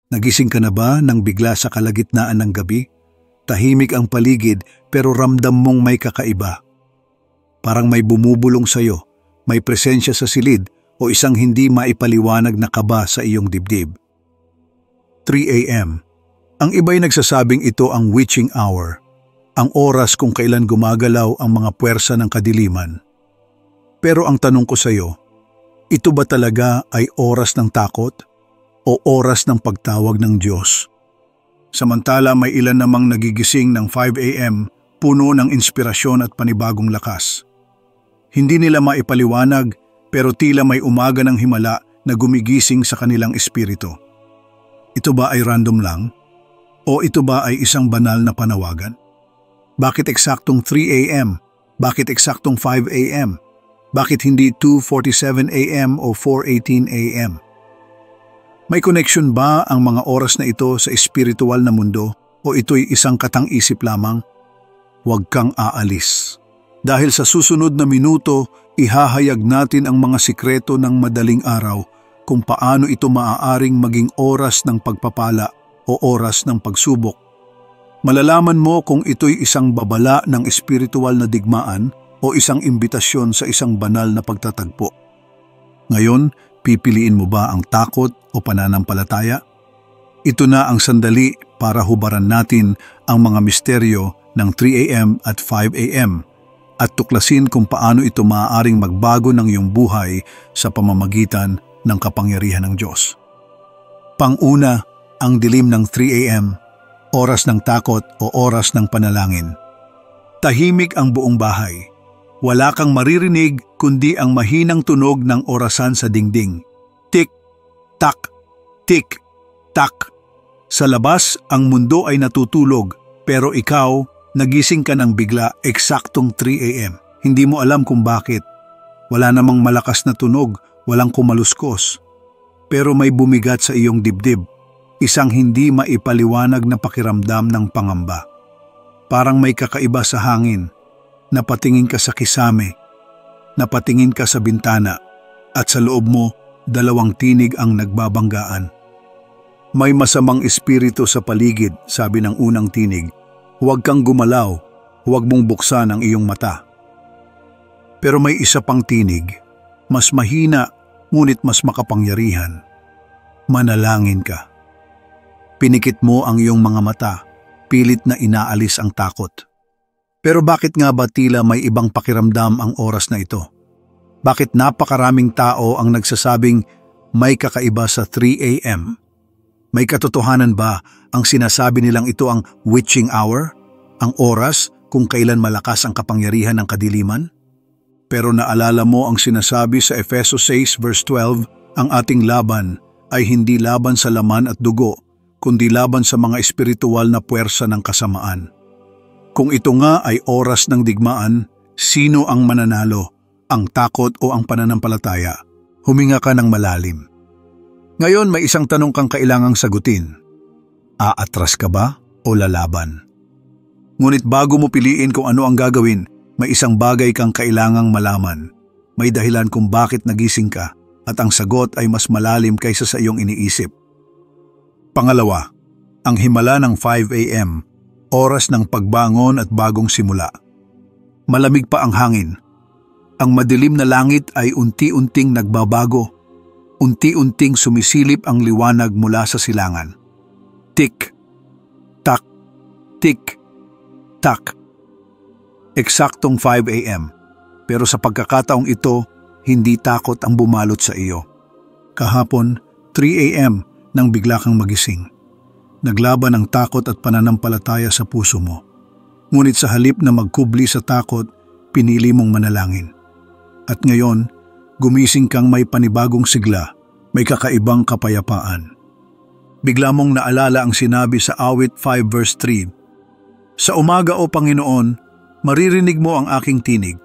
Nagising ka na ba nang bigla sa kalagitnaan ng gabi? Tahimik ang paligid pero ramdam mong may kakaiba. Parang may bumubulong sa'yo, may presensya sa silid o isang hindi maipaliwanag na kaba sa iyong dibdib. 3 a.m. Ang iba'y nagsasabing ito ang witching hour, ang oras kung kailan gumagalaw ang mga puwersa ng kadiliman. Pero ang tanong ko sa'yo, ito ba talaga ay oras ng takot o oras ng pagtawag ng Diyos? Samantala may ilan namang nagigising ng 5 a.m. puno ng inspirasyon at panibagong lakas. Hindi nila maipaliwanag pero tila may umaga ng himala na gumigising sa kanilang espiritu. Ito ba ay random lang? O ito ba ay isang banal na panawagan? Bakit eksaktong 3 a.m.? Bakit eksaktong 5 a.m.? Bakit hindi 2:47 a.m. o 4:18 a.m.? May connection ba ang mga oras na ito sa espiritual na mundo o ito'y isang katang-isip lamang? Huwag kang aalis. Dahil sa susunod na minuto, ihahayag natin ang mga sikreto ng madaling araw kung paano ito maaaring maging oras ng pagpapala o oras ng pagsubok. Malalaman mo kung ito'y isang babala ng espiritual na digmaan o isang imbitasyon sa isang banal na pagtatagpo. Ngayon, pipiliin mo ba ang takot o pananampalataya? Ito na ang sandali para hubaran natin ang mga misteryo ng 3 a.m. at 5 a.m. at tuklasin kung paano ito maaaring magbago ng iyong buhay sa pamamagitan ng kapangyarihan ng Diyos. Pang-una, ang dilim ng 3 a.m., oras ng takot o oras ng panalangin. Tahimik ang buong bahay. Wala kang maririnig kundi ang mahinang tunog ng orasan sa dingding. Tik-tak, tik-tak. Sa labas, ang mundo ay natutulog, pero ikaw, nagising ka ng bigla eksaktong 3 a.m. Hindi mo alam kung bakit. Wala namang malakas na tunog, walang kumaluskos. Pero may bumigat sa iyong dibdib, isang hindi maipaliwanag na pakiramdam ng pangamba. Parang may kakaiba sa hangin. Napatingin ka sa kisame, napatingin ka sa bintana, at sa loob mo, 2 tinig ang nagbabanggaan. May masamang espiritu sa paligid, sabi ng unang tinig. Huwag kang gumalaw, huwag mong buksan ang iyong mata. Pero may isa pang tinig, mas mahina, ngunit mas makapangyarihan. Manalangin ka. Pinikit mo ang iyong mga mata, pilit na inaalis ang takot. Pero bakit nga ba tila may ibang pakiramdam ang oras na ito? Bakit napakaraming tao ang nagsasabing may kakaiba sa 3 a.m.? May katotohanan ba ang sinasabi nilang ito ang witching hour? Ang oras kung kailan malakas ang kapangyarihan ng kadiliman? Pero naalala mo ang sinasabi sa Efeso 6 verse 12, ang ating laban ay hindi laban sa laman at dugo, kundi laban sa mga espiritual na puwersa ng kasamaan. Kung ito nga ay oras ng digmaan, sino ang mananalo? Ang takot o ang pananampalataya? Huminga ka ng malalim. Ngayon may isang tanong kang kailangang sagutin. Aatras ka ba o lalaban? Ngunit bago mo piliin kung ano ang gagawin, may isang bagay kang kailangang malaman. May dahilan kung bakit nagising ka at ang sagot ay mas malalim kaysa sa iyong iniisip. Pangalawa, ang himala ng 5 a.m., oras ng pagbangon at bagong simula. Malamig pa ang hangin. Ang madilim na langit ay unti-unting nagbabago. Unti-unting sumisilip ang liwanag mula sa silangan. Tik, tak, tik, tak. Eksaktong 5 a.m. Pero sa pagkakataong ito, hindi takot ang bumalot sa iyo. Kahapon, 3 a.m. nang bigla kang magising. Naglaban ang takot at pananampalataya sa puso mo. Ngunit sa halip na magkubli sa takot, pinili mong manalangin. At ngayon, gumising kang may panibagong sigla, may kakaibang kapayapaan. Bigla mong naalala ang sinabi sa Awit 5 verse 3, Sa umaga o Panginoon, maririnig mo ang aking tinig.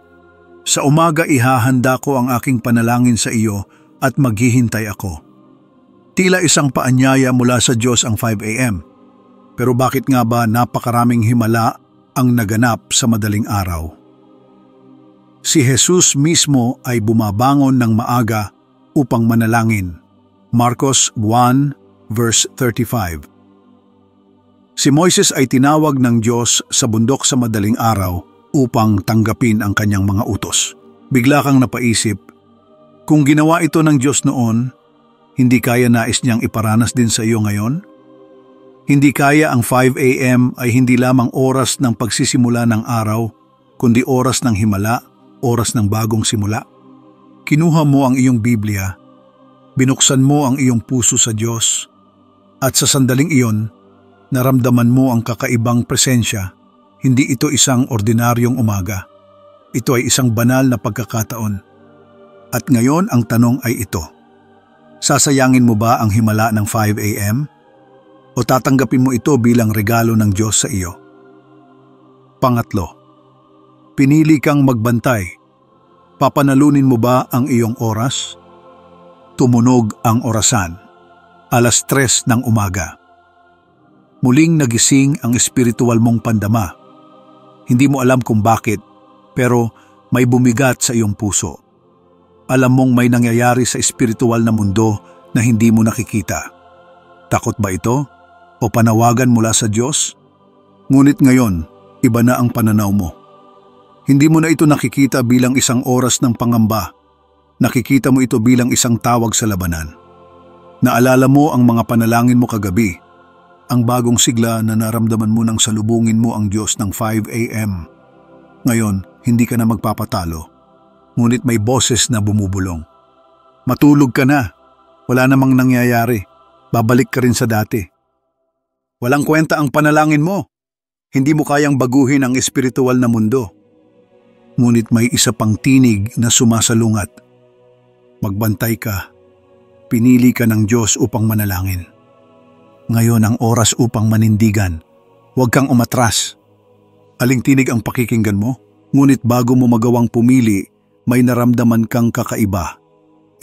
Sa umaga ihahanda ko ang aking panalangin sa iyo at maghihintay ako. Tila isang paanyaya mula sa Diyos ang 5 a.m. Pero bakit nga ba napakaraming himala ang naganap sa madaling araw? Si Jesus mismo ay bumabangon ng maaga upang manalangin. Marcos 1 verse 35. Si Moises ay tinawag ng Diyos sa bundok sa madaling araw upang tanggapin ang kanyang mga utos. Bigla kang napaisip, kung ginawa ito ng Diyos noon, hindi kaya nais niyang iparanas din sa iyo ngayon? Hindi kaya ang 5 a.m. ay hindi lamang oras ng pagsisimula ng araw, kundi oras ng himala, oras ng bagong simula. Kinuha mo ang iyong Biblia, binuksan mo ang iyong puso sa Diyos, at sa sandaling iyon, naramdaman mo ang kakaibang presensya. Hindi ito isang ordinaryong umaga. Ito ay isang banal na pagkakataon. At ngayon ang tanong ay ito. Sasayangin mo ba ang himala ng 5 a.m.? O tatanggapin mo ito bilang regalo ng Diyos sa iyo? Pangatlo, pinili kang magbantay. Papanalunin mo ba ang iyong oras? Tumunog ang orasan. 3:00 ng umaga. Muling nagising ang espiritual mong pandama. Hindi mo alam kung bakit, pero may bumigat sa iyong puso. Alam mong may nangyayari sa espiritual na mundo na hindi mo nakikita. Takot ba ito? O panawagan mula sa Diyos? Ngunit ngayon, iba na ang pananaw mo. Hindi mo na ito nakikita bilang isang oras ng pangamba. Nakikita mo ito bilang isang tawag sa labanan. Naalala mo ang mga panalangin mo kagabi, ang bagong sigla na naramdaman mo nang salubungin mo ang Diyos ng 5 a.m. Ngayon, hindi ka na magpapatalo, ngunit may boses na bumubulong. Matulog ka na, wala namang nangyayari, babalik ka rin sa dati. Walang kwenta ang panalangin mo. Hindi mo kayang baguhin ang espiritual na mundo. Ngunit may isa pang tinig na sumasalungat. Magbantay ka. Pinili ka ng Diyos upang manalangin. Ngayon ang oras upang manindigan. Huwag kang umatras. Aling tinig ang pakikinggan mo? Ngunit bago mo magawang pumili, may naramdaman kang kakaiba.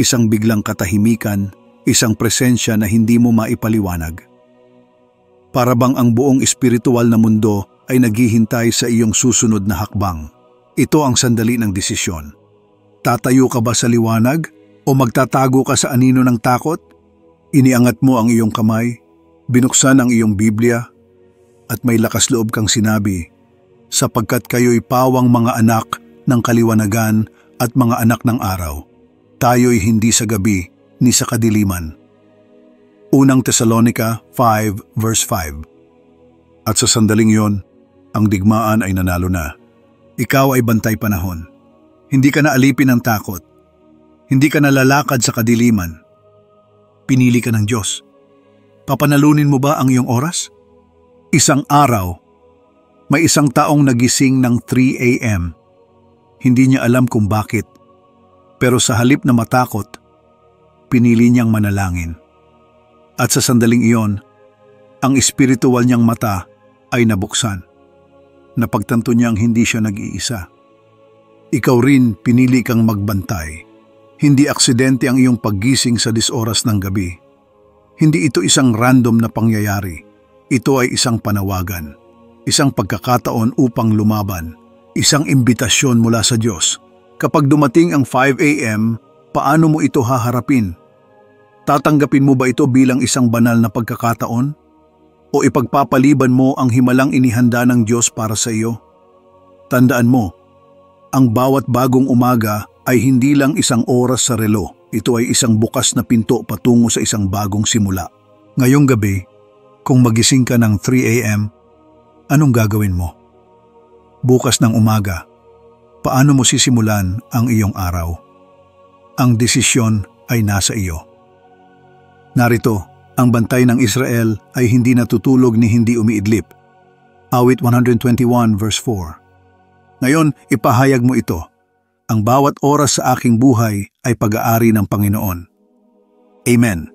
Isang biglang katahimikan, isang presensya na hindi mo maipaliwanag. Para bang ang buong espiritual na mundo ay naghihintay sa iyong susunod na hakbang. Ito ang sandali ng desisyon. Tatayo ka ba sa liwanag o magtatago ka sa anino ng takot? Iniangat mo ang iyong kamay, binuksan ang iyong Biblia, at may lakas loob kang sinabi, sapagkat kayo'y pawang mga anak ng kaliwanagan at mga anak ng araw. Tayo'y hindi sa gabi ni sa kadiliman. Unang Tesalonica 5 verse 5. At sa sandaling yon, ang digmaan ay nanalo na. Ikaw ay bantay panahon. Hindi ka na alipin ng takot. Hindi ka na lalakad sa kadiliman. Pinili ka ng Diyos. Papanalunin mo ba ang iyong oras? Isang araw, may isang taong nagising ng 3 a.m. Hindi niya alam kung bakit, pero sa halip na matakot, pinili niyang manalangin. At sa sandaling iyon, ang espiritual niyang mata ay nabuksan. Napagtanto niyang hindi siya nag-iisa. Ikaw rin pinili kang magbantay. Hindi aksidente ang iyong paggising sa 10 oras ng gabi. Hindi ito isang random na pangyayari. Ito ay isang panawagan, isang pagkakataon upang lumaban, isang imbitasyon mula sa Diyos. Kapag dumating ang 5 a.m., paano mo ito haharapin? Tatanggapin mo ba ito bilang isang banal na pagkakataon? O ipagpapaliban mo ang himalang inihanda ng Diyos para sa iyo? Tandaan mo, ang bawat bagong umaga ay hindi lang isang oras sa relo. Ito ay isang bukas na pinto patungo sa isang bagong simula. Ngayong gabi, kung magising ka ng 3 a.m., anong gagawin mo? Bukas ng umaga, paano mo sisimulan ang iyong araw? Ang desisyon ay nasa iyo. Narito, ang bantay ng Israel ay hindi natutulog ni hindi umiidlip. Awit 121 verse 4. Ngayon, ipahayag mo ito. Ang bawat oras sa aking buhay ay pag-aari ng Panginoon. Amen.